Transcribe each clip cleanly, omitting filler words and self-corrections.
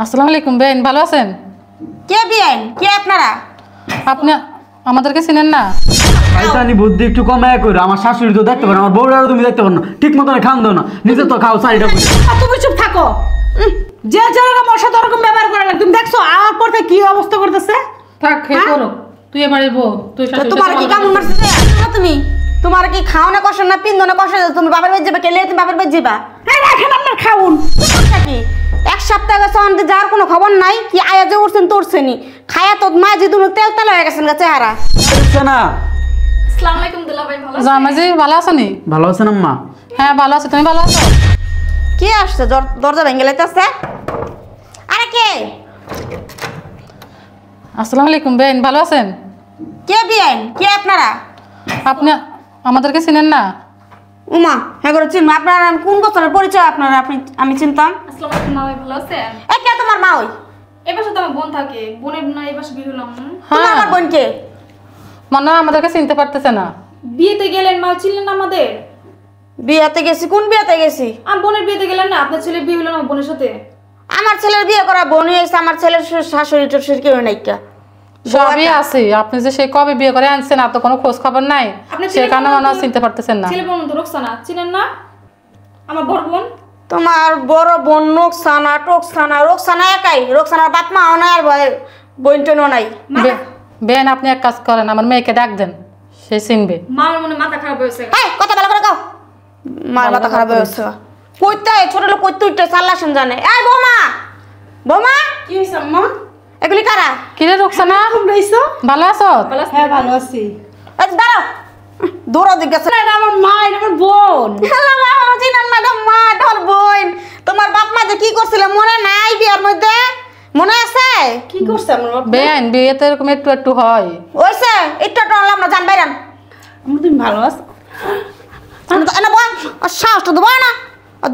আসসালামু আলাইকুম বেন, ভালো আছেন? কে বিয়াইন? কে আপনারা? আপনি আমাদেরকে চিনেন না? শয়তানি বুদ্ধি একটু কমায় কইরো। আমার শাশুড়ি তো দেখতে পারো, আমার বউরাও তুমি দেখতে পারো না, ঠিক মতন খান দাও না, নিজে তো খাও চারিটা করে। তুমি চুপ থাকো। যে যেরকম ওর সাথে ওরকম ব্যবহার করে তুমি দেখছো আর পরে কি অবস্থা করতেছে? থাক হে করো, তুই এবারে বউ, তুই শাশুড়ি তোমার কি কামড় মারছে তুমি? তোমার কি খাও না কষ্ট না পিন্দো না কষ্ট? তুমি বাবার বাড়ি যাবে, কেলে তুমি বাবার বাড়ি যাবা? হ্যাঁ রাখেন আপনার খাউন কি এক সপ্তাহ গেছে অন্তে যাওয়ার কোনো খবর নাই। কি আয়া যে উঠছেন তো উঠছেনি খায়া তো মা যে দুনো তেল তেল হয়ে গেছেন গা চেহারা। বুঝছ না? আসসালামু আলাইকুম দুলা ভাই, ভালো আছেন? জামাজি ভালো আছেনি? ভালো আছেন আম্মা? হ্যাঁ ভালো আছে, তুমি ভালো আছো? কে আসছে দরজা ভেঙে লাইতেছে? আরে কে? আসসালামু আলাইকুম বেন, ভালো আছেন? কে বিয়াইন? কে আপনারা? আপনি আমাদেরকে চিনেন না? উমা হ্যাঁ করে চিনবো। আপনার কোন বছরের পরিচয় আপনার? আমি চিনতাম। আসসালামু আলাইকুম মা, ভাই ভালো আছেন? এই কে তোমার মা? ওই এই বাসা তো আমার বোন থাকে, বোনের না এই বাসা বিয়ে হলাম। তোমার আমার বোন কে? মনে হয় আমাদেরকে চিনতে পারতেছে না। বিয়েতে গেলেন মা, ছিলেন না আমাদের? বিয়েতে গেছি? কোন বিয়েতে গেছি? আমার বোনের বিয়েতে গেলেন না? আপনার ছেলে বিয়ে হলো না বোনের সাথে? আমার ছেলের বিয়ে করা বোন হয়েছে, আমার ছেলের শাশুড়ি টশুড়ি কেউ নাইকা। সবই আছে, আপনি যে সেই কবে বিয়ে করে আনছেন আর তো কোনো খোঁজ খবর নাই, সেখানে মনে হয় চিনতে পারতেছেন না। ছেলে বোন তো রোকসানা, চিনেন না? আমার বড় বোন। তোমার বড় বোন রোকসানা টোকসানা? রোকসানা একাই, রোকসানার বাপ মাও নাই আর বোন টোনও নাই। বেন আপনি এক কাজ করেন, আমার মেয়েকে ডাক দেন, সে চিনবে। মার মনে মাথা খারাপ হয়েছে। এই কথা ভালো করে কও। মার মাথা খারাপ হয়েছে কইতে? ছোট লোক কইতে উঠতে সাল্লাশন জানে। এই বৌমা, বৌমা কি হয়েছে আম্মা? এগুলি কারা? কিরে রোকসানা, ভালো আছো? ভালো আছেন? হ্যাঁ ভালো আছি। এই দাঁড়াও, দৌড়া জিজ্ঞাসা। এটা আমার মা, এটা আমার বোন। হ্যালো মা, চিনেন না? মা তোর বোন। তোমার বাপ মা যে কি করছিল মনে নাই বিয়ার মধ্যে? মনে আছে? কি করছে আমার বাপ? বেন বিয়েতে এরকম একটু একটু হয়। ওইছে একটু একটু আনলাম না, জান বাইরান। তুমি ভালো আছো? এনে বল, সাহস তো দেবো না।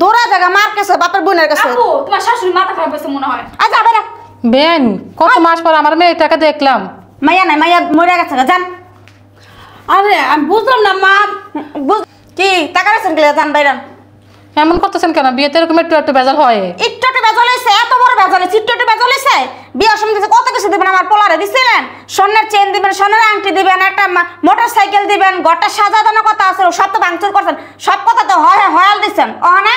দৌড়া জায়গা মার কাছে, বাপের বোনের কাছে। আপু তোমার শাশুড়ি মাথা খারাপ হয়েছে মনে হয়। আচ্ছা বাইরা। বেন কত মাস পর আমার মেয়েটাকে দেখলাম। মাইয়া নাই, মাইয়া মরে গেছে জান। আরে আমি বুঝলাম না মা। কি টাকা রাখছেন গেলে জান বাইরান। এমন করতেছেন কেন? বিয়েতে এরকম একটু একটু বেজাল হয়। একটু একটু বেজাল হয়েছে, এত বড় বেজাল হয়েছে, একটু একটু বেজাল হয়েছে। বিয়ের সময় দিয়েছে কত কিছু দিবেন, আমার পোলারে দিছিলেন। স্বর্ণের চেন দিবেন, স্বর্ণের আংটি দিবেন, একটা মোটর সাইকেল দিবেন, ঘরটা সাজানো কথা আছে, সব তো ভাঙচুর করছেন, সব কথা তো হয়াল দিচ্ছেন। অনে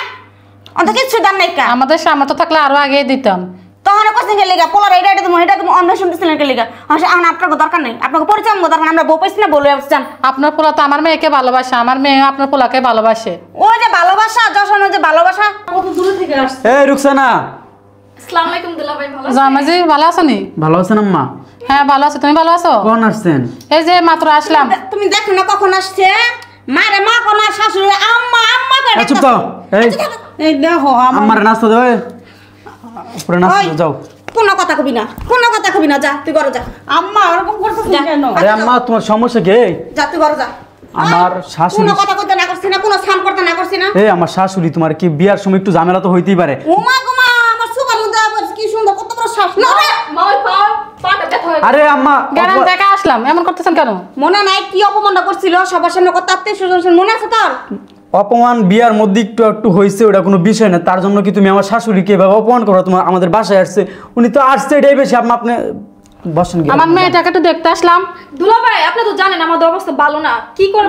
অন্ত কিছু দান নাই কা। আমাদের সামর্থ্য থাকলে আরো আগে দিতাম। তখন কোচিং এর লিগা পোলার এটা তুমি এটা তুমি অন্বেষণ দিছিলেন কে লিগা? এখন আপনার দরকার নেই, আপনাকে পরিচয় আমগো দরকার। আমরা বউ পাইছি না, বলে আসছেন। আপনার পোলা তো আমার মেয়েকে ভালোবাসে, আমার মেয়ে আপনার পোলাকে ভালোবাসে। ওই যে ভালোবাসা, যশন যে ভালোবাসা কত দূর থেকে আসছে। এই রুকসানা, আসসালামু আলাইকুম দুলা ভাই, ভালো আছেন? জামাজি ভালো আছো নি? ভালো আছেন আম্মা? হ্যাঁ ভালো আছো, তুমি ভালো আছো? কখন আসছেন? এই যে মাত্র আসলাম। তুমি দেখো না কখন আসছে? মারে মা কোন শাশুড়ি আম্মা আম্মা করে চুপ তো। এই দেখো আমার নাস্তা দেবে, পুরো নাস্তা যাও। কোনো কথা কবি না, কোনো কথা কবি না, যা তুই ঘরে যা। আম্মা এরকম করতেছ কেন? আরে আম্মা তোমার সমস্যা কি? যা তুই ঘরে যা। আমার শাশুড়ি কোনো কথা কইতে না করছিস না, কোনো সাম করতে না করছিস না। এই আমার শাশুড়ি, তোমার কি বিয়ার সময় একটু ঝামেলা তো হইতেই পারে। ওমা গোমা আমার সুপার মধ্যে আবার কি সুন্দর, কত বড় শ্বাস না রে। মা ওই পাটা ব্যথা হয়ে গেছে। আরে আম্মা গ্রাম থেকে আসলাম, এমন করতেছেন কেন? মনে নাই কি অপমানটা করছিল সবার সামনে, কত আত্মীয়-স্বজন মনে আছে তোর? অপমান বিয়ার মধ্যে একটু একটু হয়েছে, ওটা কোনো বিষয় না। তার জন্য কি তুমি আমার শাশুড়িকে এভাবে অপমান করো? তোমার আমাদের বাসায় আসছে, উনি তো আসছে এটাই বেশি। আপনি বসেন কি? আমার মেয়েটাকে একটু দেখতে আসলাম। দুলা ভাই আপনি তো জানেন আমাদের অবস্থা ভালো না, কি করে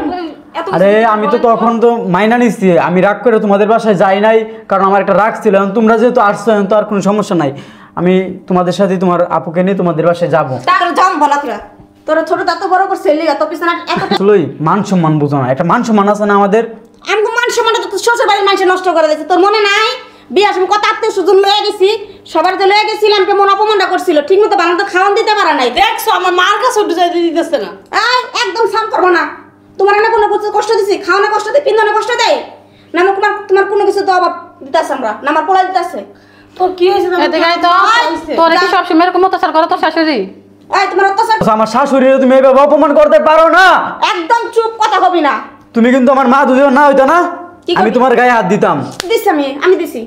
এত কিছু আরে দিতে আমি তো বলেন তখন তো মাইনা নিচ্ছি, আমি রাগ করে তোমাদের বাসায় যাই নাই, কারণ আমার একটা রাগ ছিল। এখন তোমরা যেহেতু আসছো তো আর কোনো সমস্যা নাই, আমি তোমাদের সাথে তোমার আপুকে নিয়ে তোমাদের বাসায় যাবো। তার জাম বলা তোরা, তোর ছোট এত বড় করছে লিগা তো পিছনে এত আসলেই মান সম্মান বুঝো না, একটা মান সম্মান আছে না আমাদের? আমগো মান সম্মানটা তো শ্বশুর বাড়ির মানুষ নষ্ট করে দিয়েছে, তোর মনে নাই? বিয়ার সময় কত আত্মীয়-স্বজন লয়ে গেছি, সবার যে লয়ে গেছিলাম কেমন অপমানটা করছিল, ঠিক মতো বানাতে খাওয়ান দিতে পারা নাই। দেখছো আমার মার কাছে উঠে যাইতে দিতেছে না। একদম সাম করবো না। তোমার না কোনো কষ্ট দিছি, খাওয়ানো কষ্ট দেয়, পিন্দনে কষ্ট দেয় না? তোমার কোনো কিছু তো অভাব দিতেছে আমরা না, আমার পোলা দিতেছে। তোর কি হয়েছে? এদিকে আয় তো। তোরে কি সবসময় এরকম অত্যাচার করে তোর শাশুড়ি? এই তোমার অত্যাচার। আমার শাশুড়ি তুমি এভাবে অপমান করতে পারো না। একদম চুপ, কথা কবি না। তুমি কিন্তু আমার মা দুজন না হইতো না, আমি তোমার গায়ে হাত দিতাম। দিছি আমি দিছি।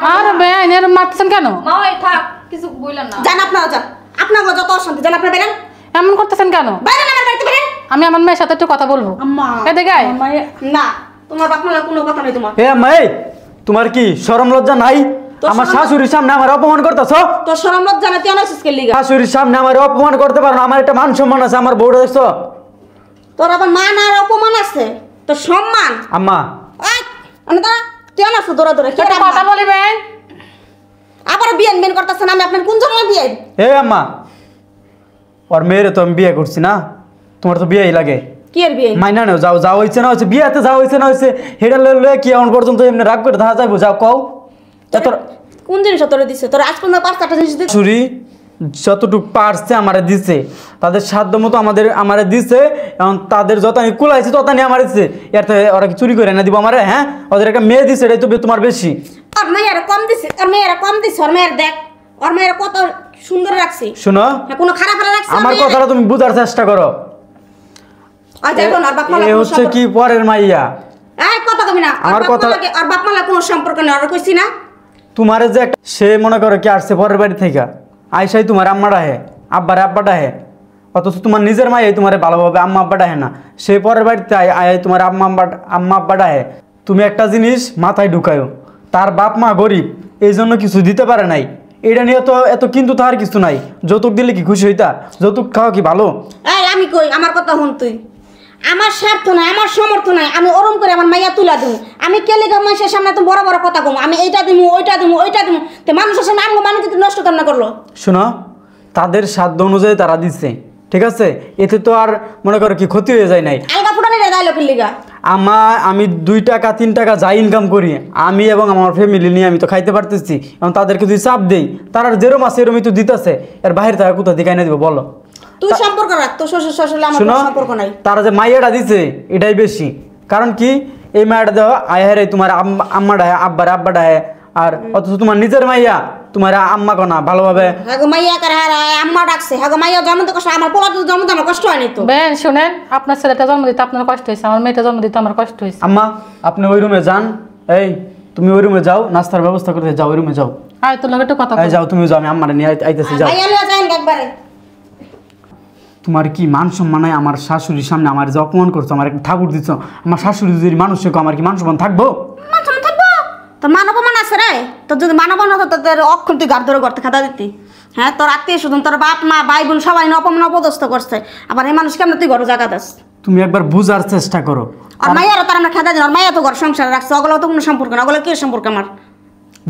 আরে বেন এরকম মারতেছেন কেন? মা ওই থাক, কিছু বললেন না। জান আপনারা যান, আপনার যত অশান্তি জান আপনারা বেরেন। এমন করতেছেন কেন? বাইরে আমার বাড়িতে বেরেন। আমি আমার মেয়ের সাথে একটু কথা বলবো। এদিকে আয়। না তোমার বাপ মার কোনো কথা নেই তোমার। এ আম্মা, এই তোমার কি শরম লজ্জা নাই? আমার শাশুড়ির সামনে আমার অপমান করতেছ। তোর শরম লজ্জা না তুই আনাইছিস কে লিগা? শাশুড়ির সামনে আমার অপমান করতে পারো না, আমার একটা মান সম্মান আছে, আমার বউটা দেখছো? তোর আবার মান আর অপমান আছে, তোর সম্মান। আম্মা এই আনে দাঁড়া, তুই আনাইছিস দৌড়া দৌড়া একটা কথা বলিবেন? আবার বিয়ান বিয়ান করতেছেন, আমি আপনার কোন জন্ম দিয়ে? এ আম্মা, ওর মেয়েরে তো আমি বিয়ে করছি না, তোমার তো বিয়েই লাগে। কি এর বিয়ে? মাইনা নেও, যাও যাও হয়েছে না হয়েছে, বিয়েতে যাওয়া হয়েছে না হয়েছে, হেটা লয়ে কি এখন পর্যন্ত এমনি রাগ করে দেখা যাবো? যাও কও। তোর কোন জিনিস তোরে দিছে? তোর আজ পর্যন্ত 5-4টা জিনিস দিছে। শাশুড়ি যতটুকু পারছে আমারে দিছে, তাদের সাধ্য মতো আমারে দিছে, এখন তাদের যত আমি কুলাইছি তত নিয়ে আমার দিচ্ছে। এর থেকে ওরা কি চুরি করে না দিব আমারে? হ্যাঁ, ওদের একটা মেয়ে দিছে, এটাই তো তোমার বেশি। আর মেয়েরা কম দিছে, আর মেয়েরা কম দিছে, আর মেয়ের দেখ, আর মেয়েরা কত সুন্দর রাখছি। শোনো, কোনো খারাপ ভালো রাখছে? আমার কথাটা তুমি বুঝার চেষ্টা করো। আর যাইবো না, আর বাপ মালা এ হচ্ছে কি পরের মাইয়া। এই কথা কবি না, আমার কথা, আর বাপ মালা কোনো সম্পর্ক নেই, আর কইছি না তোমার যে সে মনে করো কি আসছে পরের বাড়ি থেকে, আইসাই তোমার আম্মাটা হে, আব্বারে আব্বাটা হে, অথচ তোমার নিজের মাই তোমার ভালোভাবে আম্মা আব্বাটা হে না, সে পরের বাড়িতে আয় তোমার আম্মা আব্বাটা হে। তুমি একটা জিনিস মাথায় ঢুকায়ো, তার বাপ মা গরিব, এই জন্য কিছু দিতে পারে নাই, এটা নিয়ে তো এত কিন্তু তার কিছু নাই। যৌতুক দিলে কি খুশি হইতা? যৌতুক খাওয়া কি ভালো? এই আমি কই, আমার কথা শুন তুই। আমার স্বার্থ নাই, আমার সমর্থ নাই, আমি ওরম করে আমার মাইয়া তুলা দিমু। আমি কেলে মানুষের সামনে তো বড় বড় কথা কম, আমি এইটা দিমু ওইটা দিমু ওইটা দিমু, তো মানুষের সামনে আমগো মানুষ নষ্ট কেন করলো? শোনো, তাদের সাধ্য অনুযায়ী তারা দিচ্ছে, ঠিক আছে, এতে তো আর মনে করো কি ক্ষতি হয়ে যায় নাই। আলগা ফুটানি রে দাইলো কি লিগা? আমি 2 টাকা 3 টাকা যা ইনকাম করি, আমি এবং আমার ফ্যামিলি নিয়ে আমি তো খাইতে পারতেছি। এবং তাদেরকে যদি চাপ দেই, তারা যেরম আছে এরমই তো দিতেছে, এর বাইরে তারা কোথা দিকে এনে দিব বলো? তুই সম্পর্ক রাখ, তোর শ্বশুর শাশুড়ি আমার কোনো সম্পর্ক নাই। তারা যে মাইয়াটা দিছে এটাই বেশি। কারণ কি, এই মাইয়াটা দেওয়া আয়ারে তোমার আম্মাটা হয়, আব্বাটা হয়, আর অথচ তোমার নিজের মাইয়া তোমার আম্মা কোনা ভালোভাবে। হাগো মাইয়া কার আম্মা ডাকছে, হাগো মাইয়া জন্ম তো কষ্ট, আমার পোলা জন্ম তো আমার কষ্ট হয়নি তো। বেন শুনেন, আপনার ছেলেটা জন্ম দিতে আপনার কষ্ট হয়েছে, আমার মেয়েটা জন্ম দিতে আমার কষ্ট হয়েছে। আম্মা আপনি ওই রুমে যান, এই তুমি ওই রুমে যাও, নাস্তার ব্যবস্থা করতে যাও, ওই রুমে যাও। আয় তোর লগে একটু কথা এই যাও, তুমি যাও, আমি আম্মারে নিয়ে আইতেছি, যাও। মাইয়া লইয়া যাইন একবারে। তোমার কি মান সম্মান নাই? আমার শাশুড়ির সামনে আমার যে অপমান করছো, আমার একটা ঠাকুর দিচ্ছ, আমার শাশুড়ি যদি মানুষ হোক, আমার কি মান সম্মান থাকবো? মান সম্মান থাকবো? তোর মান অপমান আছে রে? তোর যদি মান অপমান হতো তোদের অক্ষণ তুই গার ধরে করতে খাতা দিতি। হ্যাঁ, তোর আত্মীয় স্বজন, তোর বাপ মা ভাই বোন সবাই অপমান অপদস্থ করছে, আবার এই মানুষ কেমন তুই ঘরে জায়গা দাস? তুমি একবার বুঝার চেষ্টা করো। আর মাইয়ারও তার আমরা খাতা দিন, আর মাইয়া তো ঘর সংসার রাখছে, ওগুলো তো কোনো সম্পর্ক না, ওগুলো কি সম্পর্ক আমার?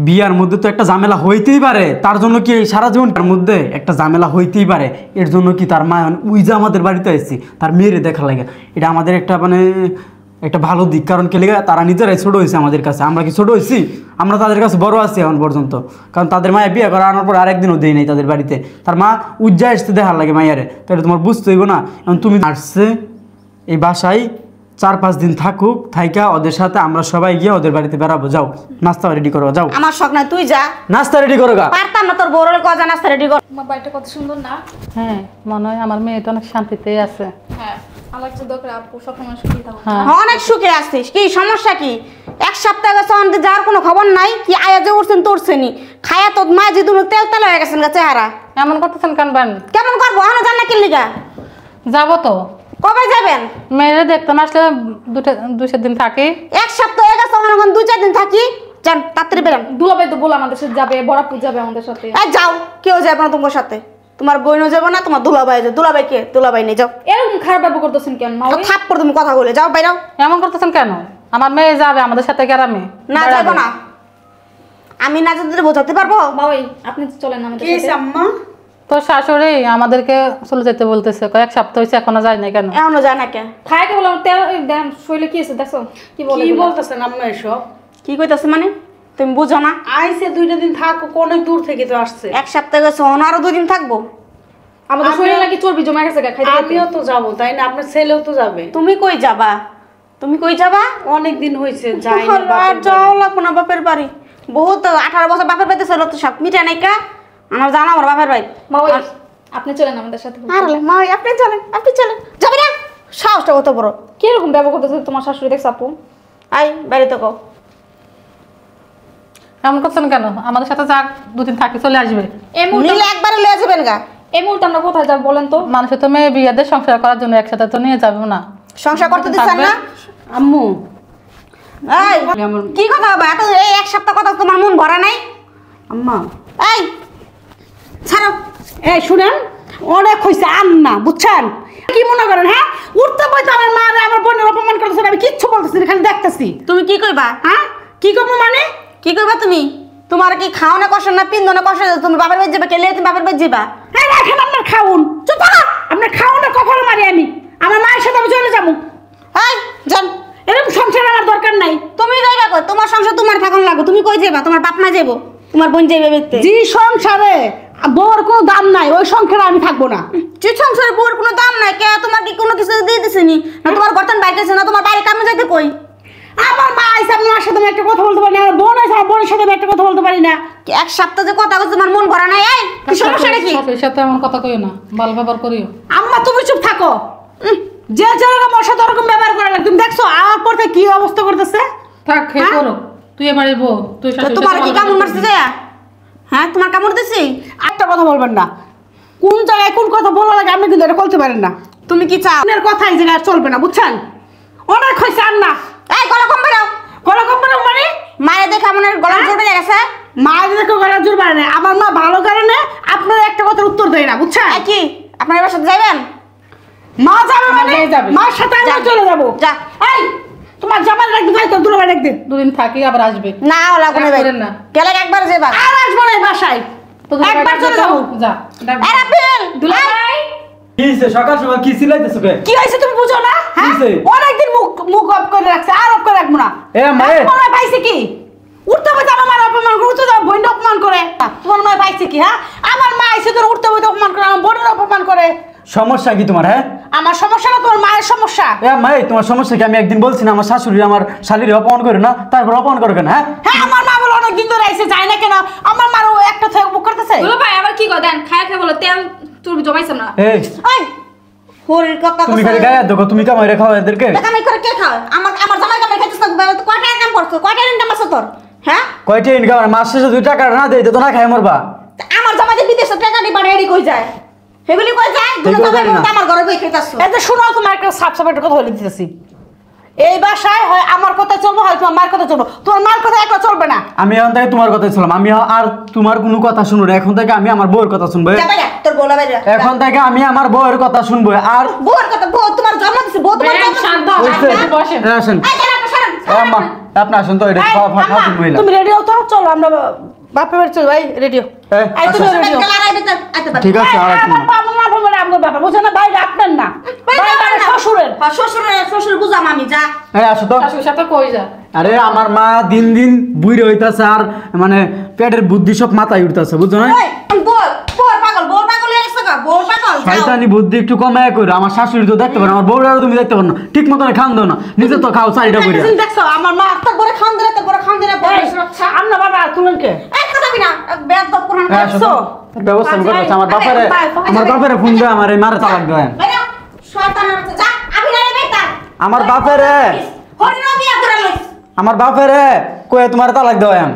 বিয়ার মধ্যে তো একটা ঝামেলা হইতেই পারে, তার জন্য কি এই সারা জীবনটার মধ্যে একটা ঝামেলা হইতেই পারে। এর জন্য কি তার মা ওই যে আমাদের বাড়িতে আসছি, তার মেয়েরে দেখা লাগে, এটা আমাদের একটা মানে একটা ভালো দিক। কারণ কে লেগে তারা নিজেরাই ছোটো হয়েছে আমাদের কাছে, আমরা কি ছোটো হয়েছি? আমরা তাদের কাছে বড় আছি এখন পর্যন্ত। কারণ তাদের মায়ের বিয়ে করা আনার পর আরেকদিনও দেয় নাই তাদের বাড়িতে, তার মা উজ্জা আসতে দেখার লাগে মাইয়ারে, তাহলে তোমার বুঝতে হইব না? এখন তুমি আসছে এই বাসায় 4-5 দিন থাকুক, থাইকা ওদের সাথে আমরা সবাই গিয়ে ওদের বাড়িতে বেড়াবো। যাও, নাস্তা রেডি করো, যাও। আমার শখ নাই, তুই যা, নাস্তা রেডি করো গা। পারতাম না তোর বড় কজা নাস্তা রেডি কর। আমার বাড়িটা কত সুন্দর না? হ্যাঁ, মনে হয় আমার মেয়েটা অনেক শান্তিতেই আছে। হ্যাঁ, আমার কিছু দরকার, আপু সবসময় সুখী থাকুন। হ্যাঁ, অনেক সুখে আসছিস, কি সমস্যা কি? 1 সপ্তাহ গেছে অন্তে যাওয়ার কোনো খবর নাই, কি আয়া যে উঠছেন তোরছেনি খায়া তোর মা যে দুনো তেল তেল হয়ে গেছেন গা চেহারা। এমন করতেছেন কেন বেন? কেমন করবো এখন জান না কি লিগা? যাবো তো, কবে যাবেন? মেয়েরা দেখতে না আসলে 2-3 দিন থাকি। 1 সপ্তাহ হয়ে গেছে, এখন 2-4 দিন থাকি, যান তাড়াতাড়ি বেরান। দুলাভাই তো বলে আমাদের সাথে যাবে, বড়াপু যাবে আমাদের সাথে। যাও, কেউ যাবে না তোমার সাথে, তোমার বইনও যাবে না, তোমার দুলাভাই যাবে। দুলাভাই কে? দুলাভাই নেই, যাও। এরকম খারাপ ব্যবহার করতেছেন কেন মা? ওই থাপ্পড় তুমি কথা বলে যাও, বাইরাও। এমন করতেছেন কেন? আমার মেয়ে যাবে আমাদের সাথে গ্রামে। না যাবো না, আমি না যেতে বোঝাতে পারবো? মা ওই আপনি চলেন আমাদের সাথে। আম্মা তোর শাশুড়ি আমাদেরকে চলে যেতে বলতেছে, কয়েক সপ্তাহ হয়েছে এখনো যায় নাই কেন? এখনো যায় না কে? খায় কে বললাম তেল দেন শরীরে কি আছে দেখো কি বলে কি এগুলা? বলতেছেন আম্মা এসব? কি কইতাছে মানে? তুমি বুঝো না? আইসে 2টা দিন থাকুক, অনেক দূর থেকে তো আসছে। 1 সপ্তাহ গেছে, আরো 2 দিন থাকবো। আমাদের শরীরে নাকি চর্বি জমা গেছে গা, খাইতে খাইতে। আমিও তো যাবো, তাই না? আপনার ছেলেও তো যাবে। তুমি কই যাবা? তুমি কই যাবা? অনেক দিন হয়েছে যাই আর যাও লাগবো না বাপের বাড়ি। বহুত 18 বছর বাপের বাড়িতে ছিল তো সব মিটা নাই কা? আমার জানা আমার বাপের বাড়ি। মা ওই আপনি চলেন আমাদের সাথে। আরে মা আপনি চলেন, আপনি চলেন। যাবে না? সাহসটা কত বড়! কি রকম ব্যবহার করতেছে তোমার শাশুড়ি দেখছ আপু? আই বাড়িতে কও। এমন করছেন কেন? আমাদের সাথে যাক, 2 দিন থাকি, চলে আসবে। এই মুহূর্তে নিলে একবারে লয়ে যাবেন গা। এই মুহূর্তে আমরা কোথায় যাব বলেন তো? মানুষের তো মেয়ে বিয়েদের সংসার করার জন্য একসাথে তো নিয়ে যাবে না। সংসার করতে দিচ্ছেন না? আম্মু এই কি কথা হবে? এত এই 1 সপ্তাহ কথা তোমার মন ভরা নাই? আম্মা এই ছাড়ো। এই শুনেন, অনেক হয়েছে আন না, বুঝছেন? কি মনে করেন? হ্যাঁ, উঠতে বইতে আমার মা আর আমার বোনের অপমান করতেছেন, আমি কিচ্ছু বলতেছি না, খালি দেখতেছি। তুমি কি কইবা? হ্যাঁ, কি করবো মানে? কি কইবা তুমি? তোমার কি খাওয়া না কষ্ট না পিন্দো না কষ্ট? তুমি বাবার বাড়ি যাবে, কেলে তুমি বাবার বাড়ি যাবা? হ্যাঁ, রাখেন আপনার খাউন। চুপ করো। আপনার খাওয়ানোর কখনো মারি আমি, আমার মায়ের সাথে আমি চলে যাবো। এই যান। এরকম সংসার আমার দরকার নাই। তুমি যাইবা কই? তোমার সংসার তোমার থাকুন লাগো। তুমি কই যাবা? তোমার বাপ মা যাবো, তোমার বোন যাইবে দেখতে। যে সংসারে বউর কোনো দাম নাই, ওই সংসারে আমি থাকবো না। যে সংসারে বউর কোনো দাম নাই, কে তোমার কি কোনো কিছু দিয়ে দিছেনি? না তোমার বর্তন বাইতেছে না, তোমার বাড়ি কামে যাইতে কই? আমার মা আইসা, আমার মার সাথে আমি একটা কথা বলতে পারি না, আমার বোন আইসা, আমার বোনের সাথে আমি একটা কথা বলতে পারি না। এক সপ্তাহ যে কথা বলছো তোমার মন ভরা নাই? এই কি সমস্যাটা কি? সাথে সাথে এমন কথা কইও না, ভালো ব্যবহার করিও। আম্মা তুমি চুপ থাকো। যে যেরকম ওর সাথে ওরকম ব্যবহার করে লাগে। তুমি দেখছো আমার পর থেকে কি অবস্থা করতেছে? থাক, খেয়ে হ্যাঁ? করো। তুই এবারে বউ, তুই তো শাশুড়ির তোমার সাথে কি ভালো কামড় ব্যবহার মারছে করবি। যায়? হ্যাঁ, তোমার কামড় দিছি? একটা কথা বলবেন না, কোন জায়গায় কোন কথা বলা লাগে আপনি কিন্তু এটা বলতে পারেন না। তুমি কি চাও? আপনার কথা এই জায়গায় চলবে না, বুঝছেন? অনেক হয়েছে আর না। এই গলা কম বেরাও। গলা কোম্পানি মানে মায়ের দেখে আমার গলা জোর বেড়ে গেছে। মা দেখো গলা জোর বাড়ে না, আমার মা ভালো কারণে আপনার একটা কথার উত্তর দেয় না, বুঝছেন? এই কি আপনার এবার সাথে যাবেন? মা যাবে মানে মেয়ে যাবে। মার সাথে আমরা যা। চলে যাবো। যা। এই তোমার জামাই একদিন যাই তো দুলাভাই একদিন দুদিন থাকি আবার আসবে। না ওলা কোনে রাগ ভাই করেন না। গেলে একবার যাবা। আর আসবো না এই বাসায়, তো দুলা একবার ভাই চলে ডাকবে যাবো। তো? যা ডাক। এই রাফিল, দুলাভাই কি হইছে? সকাল সকাল কি চিল্লাইতেছো কে? কি হয়েছে তুমি বুঝো না? হ্যাঁ, হইছে? অনেকদিন মুখ মুখ অফ করে রাখছে, আর অফ করে রাখবো না। এ মা, এ। তোমার মনে পাইছে কি? উঠতে বইতে আমার মার অপমান করে, উঠতে যাও বোন অপমান করে। তোমার মনে পাইছে কি? হ্যাঁ, আমার মা এসে তোর উঠতে বইতে অপমান করে, আমার বোনের অপমান করে। সমস্যা কি তোমার? হ্যাঁ আমার সমস্যা না, তোমার মায়ের সমস্যা। এ মা, এই তোমার সমস্যা কি? আমি একদিন বলছি না আমার শাশুড়ি আমার শালীর অপমান করে না, তারপর অপমান করে কেন? হ্যাঁ হ্যাঁ, আমার মা বলে অনেকদিন ধরে এসে যায় না কেন? আমার মারও একটা থেকে বুক করতেছে। দুলাভাই আবার কি কর দেন, খায় খায় বলো তেল চর্বি জমাইছ না। এই ওই হরির কথা তুমি খালি গায়ে দেখো, তুমি কামাই রেখাও এদেরকে। কামাই করে কে খাও? আমার আমার জামাই কামাই খাইছিস না? তুই কয় টাকা কাম করছো? কয় টাকা ইনকাম আছে তোর? হ্যাঁ, কয়টা ইনকাম? মাস শেষে 2 টাকা না দেই তো না খাই মরবা। তা আমার জামাই যে বিদেশে টাকা দি বাড়ি এডি কই যায়? হেগুলি কই যায়? দুটো এগুলো জামাই জানি না। বলতে আমার ঘরে বই খাইতাছো। এই যে শোনো, তোমার একটা সাপ সাপ একটা কথা বলে দিতেছি। এই বাসায় হয় আমার কথা চলবো, হয় তোমার মার কথা চলবো। তোমার মার কথা একটা চলবে না। আমি এখন থেকে তোমার কথাই ছিলাম, আমি আর তোমার কোনো কথা শুনবো না। এখন থেকে আমি আমার বউয়ের কথা শুনবো। যা বাইরে, তোর বলা বাইরে। এখন থেকে আমি আমার বউয়ের কথা শুনবো। আর বউর কথা, বউ তোমার জন্ম দিছে, বউ তোমার ম্যাম, জন্ম শান্ত দিছে। হও, হইছে? আপনি বসেন। এই আসেন। এই যারা প্রসারণ। এ আম্মা, আপনি আসেন তো, এটা এই, খাওয়া আম্মা, খাওয়া মহিলা। তুমি রেডি হও তো, চলো আমরা বাপের বাড়ি চলো। ভাই রেডি হও। এই, এই তুমি আচ্ছা। রেডি হও। গেলা আড়াই দিতে আইতে পারবে। ঠিক আছে, আর এক আমার মিনিট। বাবা মা বলে আমার ব্যাপার, বুঝছো না? বাইরে আপনার না, বাইরে শ্বশুরের। হ্যাঁ, শ্বশুর বুঝাম আমি, যা। এই আসো তো। শাশুড়ির সাথে কই যা। আরে আমার মা দিন দিন বুড়ি হইতাছে, আর মানে পেটের বুদ্ধি সব মাথায় উঠতেছে, বুঝছো না? ওই, বউ পাগল হয়ে গেছে গা, বউ পাগল। যাও। শয়তানি বুদ্ধি একটু কমায় কইরো। আমার শাশুড়ি তো দেখতে পারো, আমার বউরাও তুমি দেখতে পারো না। ঠিক মতন খান দাও না, নিজে তো খাও চারিটা কইরা। তুমি দেখছো আমার মা? তোর বড় খান দিলে, তোর বড় খান দিলে, বড় সুরক্ষা। আমরা বাবা তুলেন কে? এই কথা বিনা, বেদ দপ কোন এই আসো তো। ব্যবস্থা আমি করতেছি। আমার বাপেরে ফোন দিয়ে আমার এই মারে তালাক দেয়। বাইরে, শয়তানের বাচ্চা, যা। আমি না রে বেটা। আমার বাপেরে হরিণ বিয়া করে লইছ। আমার বাপেরে কয়ে তোমার তালাক দেওয়াম।